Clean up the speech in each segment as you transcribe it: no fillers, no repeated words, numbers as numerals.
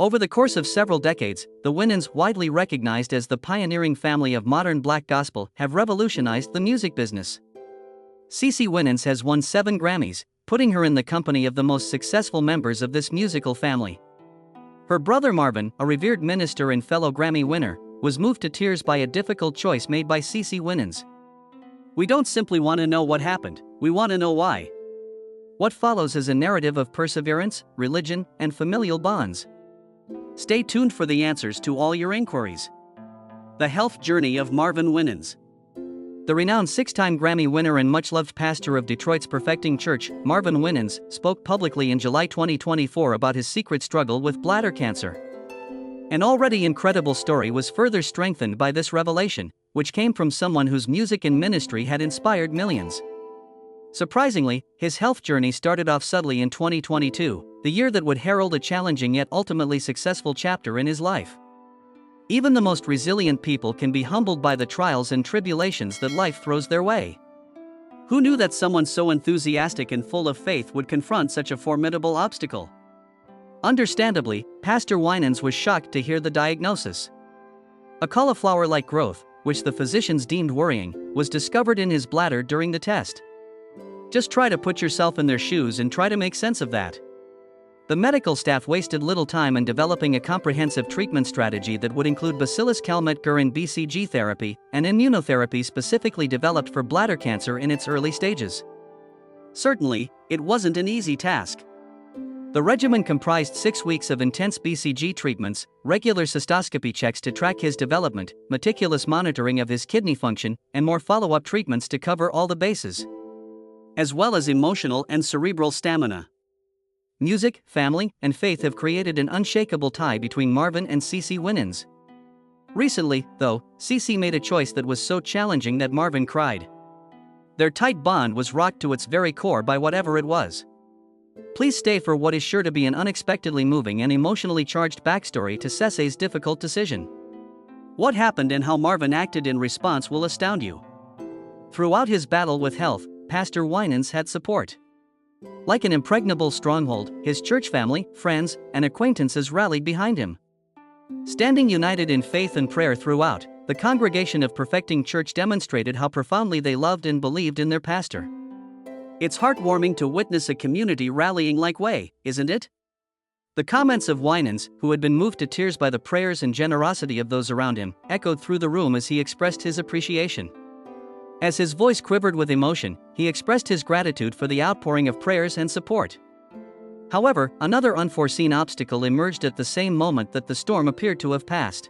Over the course of several decades, the Winans, widely recognized as the pioneering family of modern black gospel, have revolutionized the music business. CeCe Winans has won 7 Grammys, putting her in the company of the most successful members of this musical family. Her brother Marvin, a revered minister and fellow Grammy winner, was moved to tears by a difficult choice made by CeCe Winans. "We don't simply want to know what happened, we want to know why." What follows is a narrative of perseverance, religion, and familial bonds. Stay tuned for the answers to all your inquiries. The health journey of Marvin Winans. The renowned 6-time Grammy winner and much-loved pastor of Detroit's Perfecting Church, Marvin Winans, spoke publicly in July 2024 about his secret struggle with bladder cancer. An already incredible story was further strengthened by this revelation, which came from someone whose music and ministry had inspired millions. Surprisingly, his health journey started off subtly in 2022, the year that would herald a challenging yet ultimately successful chapter in his life. Even the most resilient people can be humbled by the trials and tribulations that life throws their way. Who knew that someone so enthusiastic and full of faith would confront such a formidable obstacle? Understandably, Pastor Winans was shocked to hear the diagnosis. A cauliflower-like growth, which the physicians deemed worrying, was discovered in his bladder during the test. Just try to put yourself in their shoes and try to make sense of that. The medical staff wasted little time in developing a comprehensive treatment strategy that would include Bacillus calmette-guerin BCG therapy, an immunotherapy specifically developed for bladder cancer in its early stages. Certainly, it wasn't an easy task. The regimen comprised 6 weeks of intense BCG treatments, regular cystoscopy checks to track his development, meticulous monitoring of his kidney function, and more follow-up treatments to cover all the bases, as well as emotional and cerebral stamina. Music, family, and faith have created an unshakable tie between Marvin and CeCe Winans. Recently, though, CeCe made a choice that was so challenging that Marvin cried. Their tight bond was rocked to its very core by whatever it was. Please stay for what is sure to be an unexpectedly moving and emotionally charged backstory to CeCe's difficult decision. What happened and how Marvin acted in response will astound you. Throughout his battle with health, Pastor Winans had support. Like an impregnable stronghold, his church family, friends, and acquaintances rallied behind him. Standing united in faith and prayer throughout, the congregation of Perfecting Church demonstrated how profoundly they loved and believed in their pastor. It's heartwarming to witness a community rallying like way, isn't it? The comments of Winans, who had been moved to tears by the prayers and generosity of those around him, echoed through the room as he expressed his appreciation. As his voice quivered with emotion, he expressed his gratitude for the outpouring of prayers and support. However, another unforeseen obstacle emerged at the same moment that the storm appeared to have passed.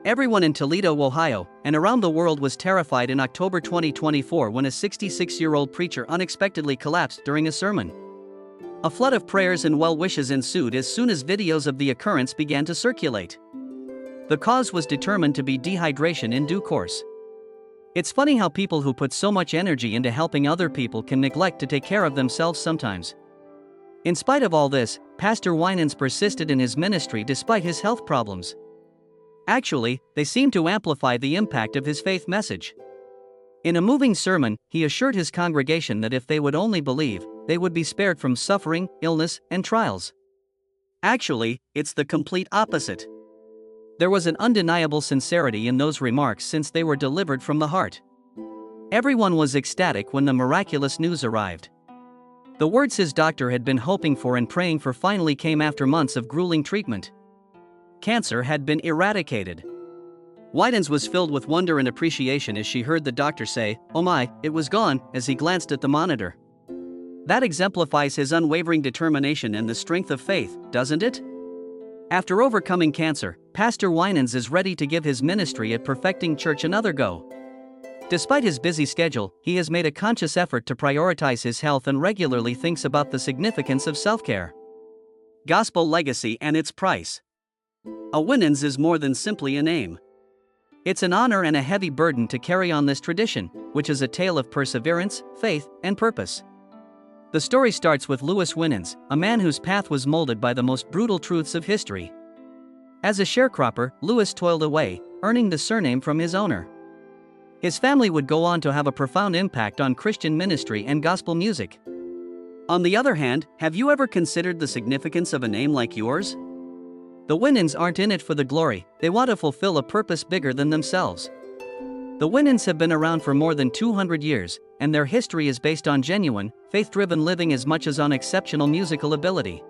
Everyone in Toledo, Ohio, and around the world was terrified in October 2024 when a 66-year-old preacher unexpectedly collapsed during a sermon. A flood of prayers and well wishes ensued as soon as videos of the occurrence began to circulate. The cause was determined to be dehydration in due course. It's funny how people who put so much energy into helping other people can neglect to take care of themselves sometimes. In spite of all this, Pastor Winans persisted in his ministry despite his health problems. Actually, they seemed to amplify the impact of his faith message. In a moving sermon, he assured his congregation that if they would only believe, they would be spared from suffering, illness, and trials. Actually, it's the complete opposite. There was an undeniable sincerity in those remarks since they were delivered from the heart. Everyone was ecstatic when the miraculous news arrived. The words his doctor had been hoping for and praying for finally came after months of grueling treatment. Cancer had been eradicated. Winans was filled with wonder and appreciation as she heard the doctor say, "Oh my, it was gone," as he glanced at the monitor. That exemplifies his unwavering determination and the strength of faith, doesn't it? After overcoming cancer, Pastor Winans is ready to give his ministry at Perfecting Church another go. Despite his busy schedule, he has made a conscious effort to prioritize his health and regularly thinks about the significance of self-care. Gospel legacy and its price. A Winans is more than simply a name. It's an honor and a heavy burden to carry on this tradition, which is a tale of perseverance, faith, and purpose. The story starts with Louis Winans, a man whose path was molded by the most brutal truths of history. As a sharecropper, Louis toiled away, earning the surname from his owner. His family would go on to have a profound impact on Christian ministry and gospel music. On the other hand, have you ever considered the significance of a name like yours? The Winans aren't in it for the glory, they want to fulfill a purpose bigger than themselves. The Winans have been around for more than 200 years, and their history is based on genuine, faith-driven living as much as on exceptional musical ability.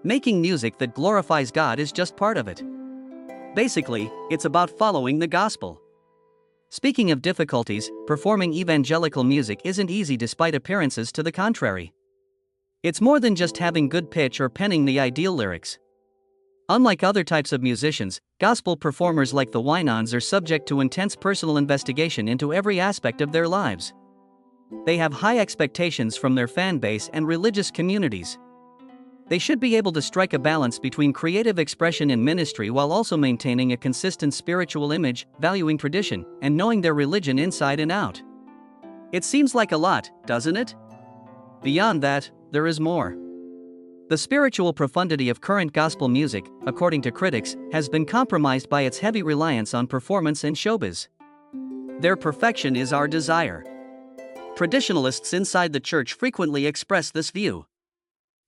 Making music that glorifies God is just part of it. Basically, it's about following the gospel. Speaking of difficulties, performing evangelical music isn't easy despite appearances to the contrary. It's more than just having good pitch or penning the ideal lyrics. Unlike other types of musicians, gospel performers like the Winans are subject to intense personal investigation into every aspect of their lives. They have high expectations from their fan base and religious communities. They should be able to strike a balance between creative expression and ministry while also maintaining a consistent spiritual image, valuing tradition, and knowing their religion inside and out. It seems like a lot, doesn't it? Beyond that, there is more. The spiritual profundity of current gospel music, according to critics, has been compromised by its heavy reliance on performance and showbiz. Their perfection is our desire. Traditionalists inside the church frequently express this view.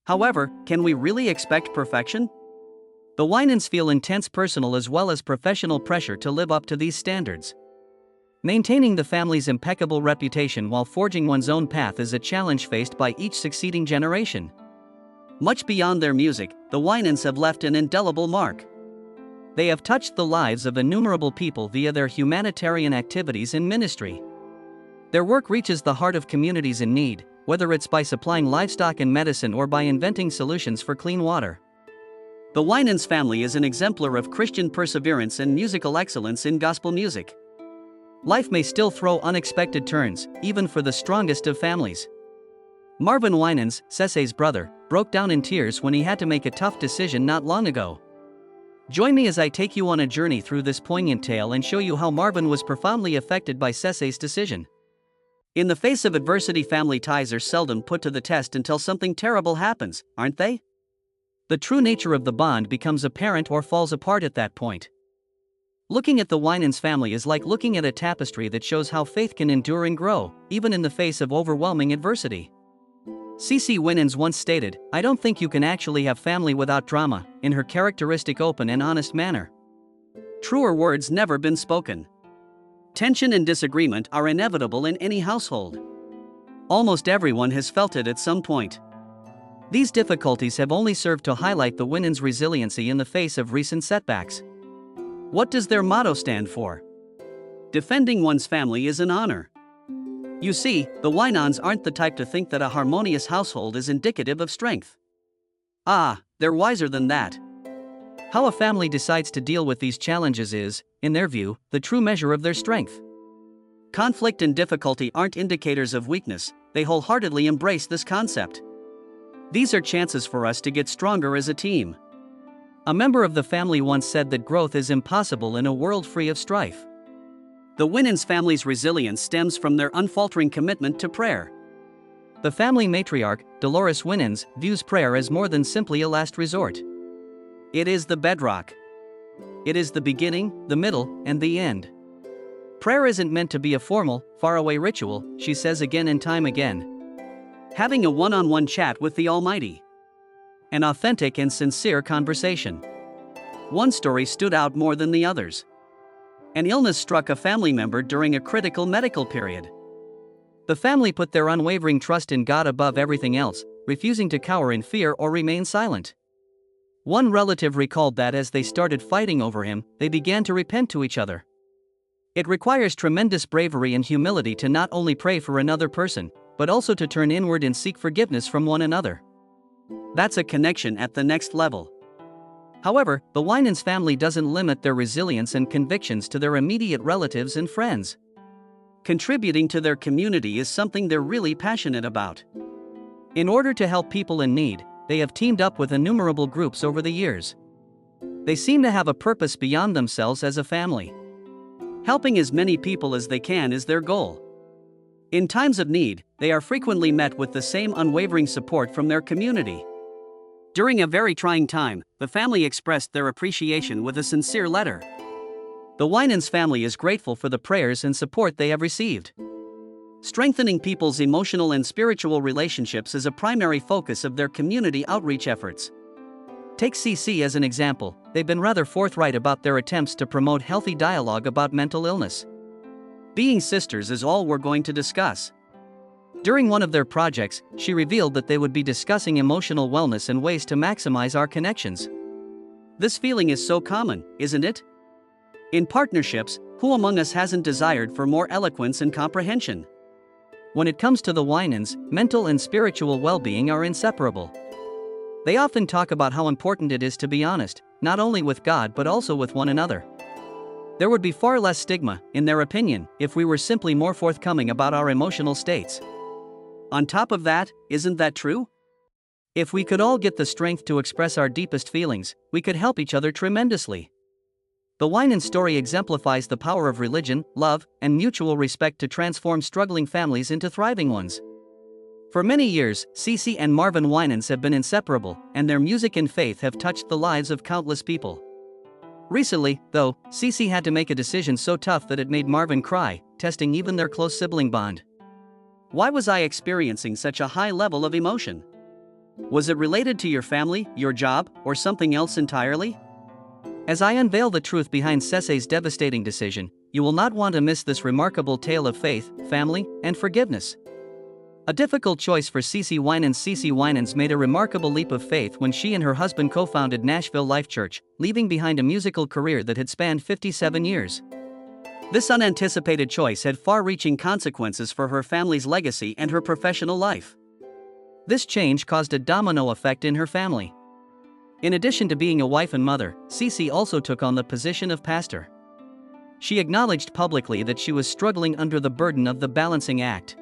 However, can we really expect perfection? The Winans feel intense personal as well as professional pressure to live up to these standards. Maintaining the family's impeccable reputation while forging one's own path is a challenge faced by each succeeding generation. Much beyond their music, the Winans have left an indelible mark. They have touched the lives of innumerable people via their humanitarian activities and ministry. Their work reaches the heart of communities in need, whether it's by supplying livestock and medicine or by inventing solutions for clean water. The Winans family is an exemplar of Christian perseverance and musical excellence in gospel music. Life may still throw unexpected turns, even for the strongest of families. Marvin Winans, CeCe's brother, broke down in tears when he had to make a tough decision not long ago. Join me as I take you on a journey through this poignant tale and show you how Marvin was profoundly affected by CeCe's decision. In the face of adversity, family ties are seldom put to the test until something terrible happens, aren't they? The true nature of the bond becomes apparent or falls apart at that point. Looking at the Winans family is like looking at a tapestry that shows how faith can endure and grow, even in the face of overwhelming adversity. CeCe Winans once stated, "I don't think you can actually have family without drama," in her characteristic open and honest manner. Truer words never been spoken. Tension and disagreement are inevitable in any household. Almost everyone has felt it at some point. These difficulties have only served to highlight the Winans' resiliency in the face of recent setbacks. What does their motto stand for? Defending one's family is an honor. You see, the Winans aren't the type to think that a harmonious household is indicative of strength. They're wiser than that. How a family decides to deal with these challenges is, in their view, the true measure of their strength. Conflict and difficulty aren't indicators of weakness, they wholeheartedly embrace this concept. These are chances for us to get stronger as a team. A member of the family once said that growth is impossible in a world free of strife. The Winans family's resilience stems from their unfaltering commitment to prayer. The family matriarch, Dolores Winans, views prayer as more than simply a last resort. It is the bedrock. It is the beginning, the middle, and the end. Prayer isn't meant to be a formal, faraway ritual, she says again and time again. Having a one-on-one chat with the Almighty. An authentic and sincere conversation. One story stood out more than the others. An illness struck a family member during a critical medical period. The family put their unwavering trust in God above everything else, refusing to cower in fear or remain silent. One relative recalled that as they started fighting over him, they began to repent to each other. It requires tremendous bravery and humility to not only pray for another person, but also to turn inward and seek forgiveness from one another. That's a connection at the next level. However, the Winans family doesn't limit their resilience and convictions to their immediate relatives and friends. Contributing to their community is something they're really passionate about. In order to help people in need, they have teamed up with innumerable groups over the years. They seem to have a purpose beyond themselves as a family. Helping as many people as they can is their goal. In times of need, they are frequently met with the same unwavering support from their community. During a very trying time, the family expressed their appreciation with a sincere letter. The Winans family is grateful for the prayers and support they have received. Strengthening people's emotional and spiritual relationships is a primary focus of their community outreach efforts. Take CeCe as an example. They've been rather forthright about their attempts to promote healthy dialogue about mental illness. Being sisters is all we're going to discuss. During one of their projects, she revealed that they would be discussing emotional wellness and ways to maximize our connections. This feeling is so common, isn't it? In partnerships, who among us hasn't desired for more eloquence and comprehension? When it comes to the Winans, mental and spiritual well-being are inseparable. They often talk about how important it is to be honest, not only with God but also with one another. There would be far less stigma, in their opinion, if we were simply more forthcoming about our emotional states. On top of that, isn't that true? If we could all get the strength to express our deepest feelings, we could help each other tremendously. The Winans story exemplifies the power of religion, love, and mutual respect to transform struggling families into thriving ones. For many years, CeCe and Marvin Winans have been inseparable, and their music and faith have touched the lives of countless people. Recently, though, CeCe had to make a decision so tough that it made Marvin cry, testing even their close sibling bond. Why was I experiencing such a high level of emotion? Was it related to your family, your job, or something else entirely? As I unveil the truth behind CeCe's devastating decision, you will not want to miss this remarkable tale of faith, family, and forgiveness. A difficult choice for CeCe Winans. CeCe Winans made a remarkable leap of faith when she and her husband co-founded Nashville Life Church, leaving behind a musical career that had spanned 57 years. This unanticipated choice had far-reaching consequences for her family's legacy and her professional life. This change caused a domino effect in her family. In addition to being a wife and mother, CeCe also took on the position of pastor. She acknowledged publicly that she was struggling under the burden of the balancing act.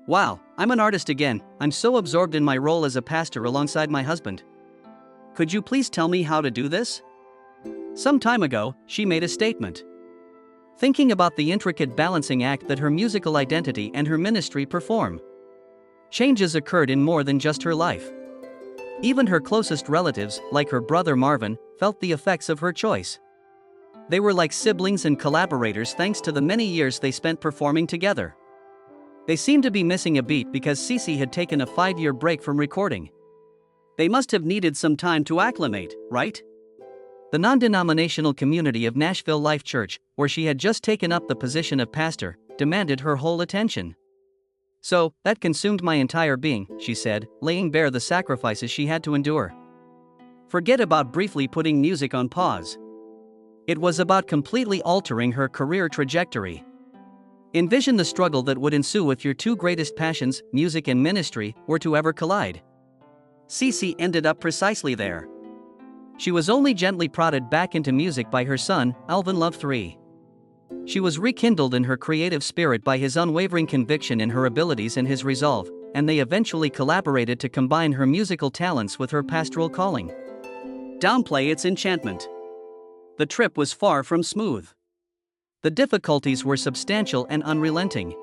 "Wow, I'm an artist again. I'm so absorbed in my role as a pastor alongside my husband. Could you please tell me how to do this?" Some time ago, she made a statement. Thinking about the intricate balancing act that her musical identity and her ministry perform. Changes occurred in more than just her life. Even her closest relatives, like her brother Marvin, felt the effects of her choice. They were like siblings and collaborators thanks to the many years they spent performing together. They seemed to be missing a beat because CeCe had taken a 5-year break from recording. They must have needed some time to acclimate, right? The non-denominational community of Nashville Life Church, where she had just taken up the position of pastor, demanded her whole attention. "So, that consumed my entire being," she said, laying bare the sacrifices she had to endure. Forget about briefly putting music on pause. It was about completely altering her career trajectory. Envision the struggle that would ensue if your two greatest passions, music and ministry, were to ever collide. CeCe ended up precisely there. She was only gently prodded back into music by her son, Alvin Love III. She was rekindled in her creative spirit by his unwavering conviction in her abilities and his resolve, and they eventually collaborated to combine her musical talents with her pastoral calling. Downplay its enchantment. The trip was far from smooth. The difficulties were substantial and unrelenting.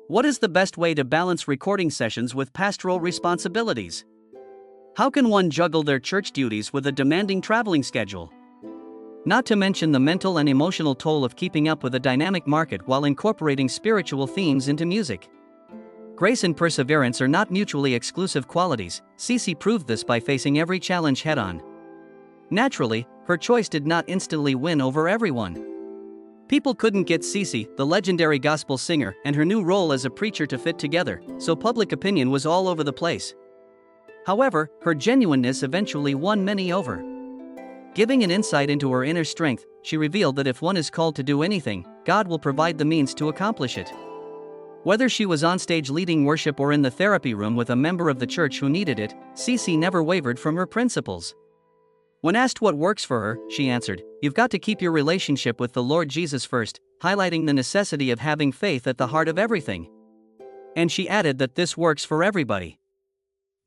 What is the best way to balance recording sessions with pastoral responsibilities? How can one juggle their church duties with a demanding traveling schedule? Not to mention the mental and emotional toll of keeping up with a dynamic market while incorporating spiritual themes into music. Grace and perseverance are not mutually exclusive qualities. CeCe proved this by facing every challenge head-on. Naturally, her choice did not instantly win over everyone. People couldn't get CeCe, the legendary gospel singer, and her new role as a preacher to fit together, so public opinion was all over the place. However, her genuineness eventually won many over. Giving an insight into her inner strength, she revealed that if one is called to do anything, God will provide the means to accomplish it. Whether she was on stage leading worship or in the therapy room with a member of the church who needed it, CeCe never wavered from her principles. When asked what works for her, she answered, "You've got to keep your relationship with the Lord Jesus first," highlighting the necessity of having faith at the heart of everything. And she added that this works for everybody.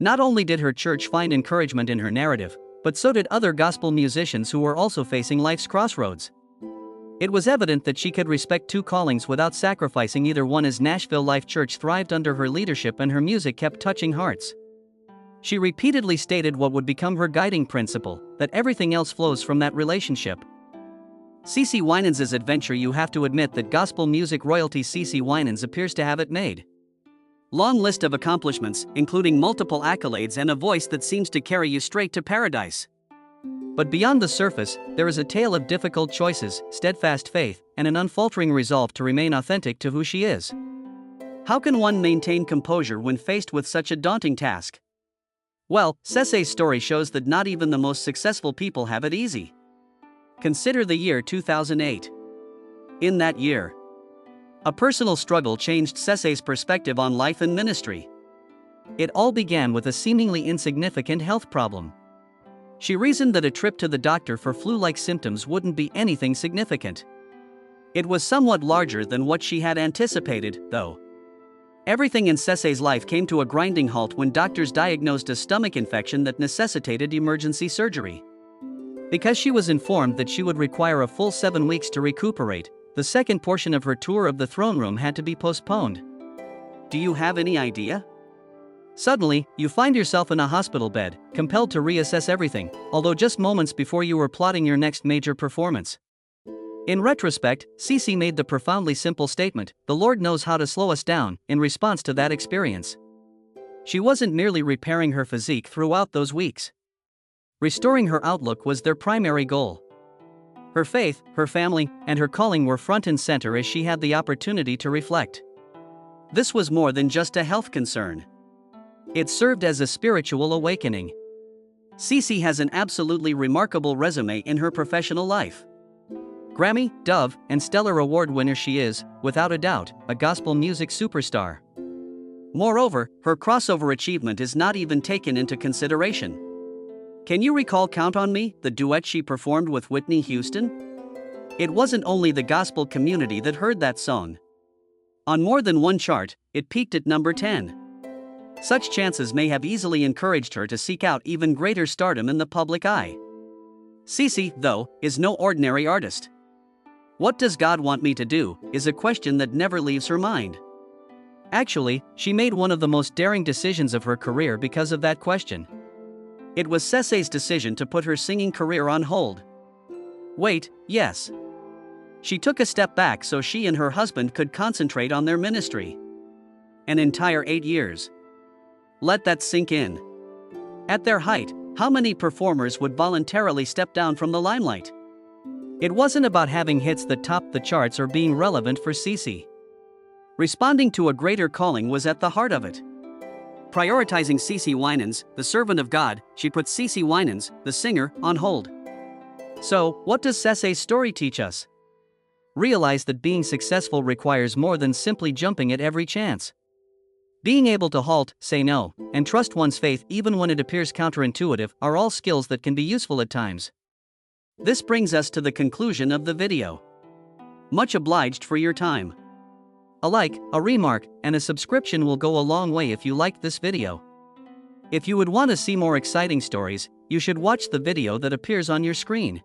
Not only did her church find encouragement in her narrative, but so did other gospel musicians who were also facing life's crossroads. It was evident that she could respect two callings without sacrificing either one, as Nashville Life Church thrived under her leadership and her music kept touching hearts. She repeatedly stated what would become her guiding principle, that everything else flows from that relationship. CeCe Winans' adventure. You have to admit that gospel music royalty CeCe Winans appears to have it made. Long list of accomplishments, including multiple accolades and a voice that seems to carry you straight to paradise. But beyond the surface, there is a tale of difficult choices, steadfast faith, and an unfaltering resolve to remain authentic to who she is. How can one maintain composure when faced with such a daunting task? Well, CeCe's story shows that not even the most successful people have it easy. Consider the year 2008. In that year, a personal struggle changed CeCe's perspective on life and ministry. It all began with a seemingly insignificant health problem. She reasoned that a trip to the doctor for flu-like symptoms wouldn't be anything significant. It was somewhat larger than what she had anticipated, though. Everything in CeCe's life came to a grinding halt when doctors diagnosed a stomach infection that necessitated emergency surgery. Because she was informed that she would require a full 7 weeks to recuperate, the second portion of her tour of the throne room had to be postponed. Do you have any idea? Suddenly, you find yourself in a hospital bed, compelled to reassess everything, although just moments before you were plotting your next major performance. In retrospect, CeCe made the profoundly simple statement, "The Lord knows how to slow us down," in response to that experience. She wasn't merely repairing her physique throughout those weeks. Restoring her outlook was their primary goal. Her faith, her family, and her calling were front and center as she had the opportunity to reflect. This was more than just a health concern. It served as a spiritual awakening. CeCe has an absolutely remarkable resume in her professional life. Grammy, Dove, and Stellar Award winner, she is, without a doubt, a gospel music superstar. Moreover, her crossover achievement is not even taken into consideration. Can you recall "Count on Me," the duet she performed with Whitney Houston? It wasn't only the gospel community that heard that song. On more than one chart, it peaked at number 10. Such chances may have easily encouraged her to seek out even greater stardom in the public eye. CeCe, though, is no ordinary artist. What does God want me to do, is a question that never leaves her mind. Actually, she made one of the most daring decisions of her career because of that question. It was CeCe's decision to put her singing career on hold. Wait, yes. She took a step back so she and her husband could concentrate on their ministry. An entire 8 years. Let that sink in. At their height, how many performers would voluntarily step down from the limelight? It wasn't about having hits that topped the charts or being relevant for CeCe. Responding to a greater calling was at the heart of it. Prioritizing CeCe Winans, the servant of God, she put CeCe Winans, the singer, on hold. So, what does CeCe's story teach us? Realize that being successful requires more than simply jumping at every chance. Being able to halt, say no, and trust one's faith even when it appears counterintuitive are all skills that can be useful at times. This brings us to the conclusion of the video. Much obliged for your time. A like, a remark, and a subscription will go a long way if you liked this video. If you would want to see more exciting stories, you should watch the video that appears on your screen.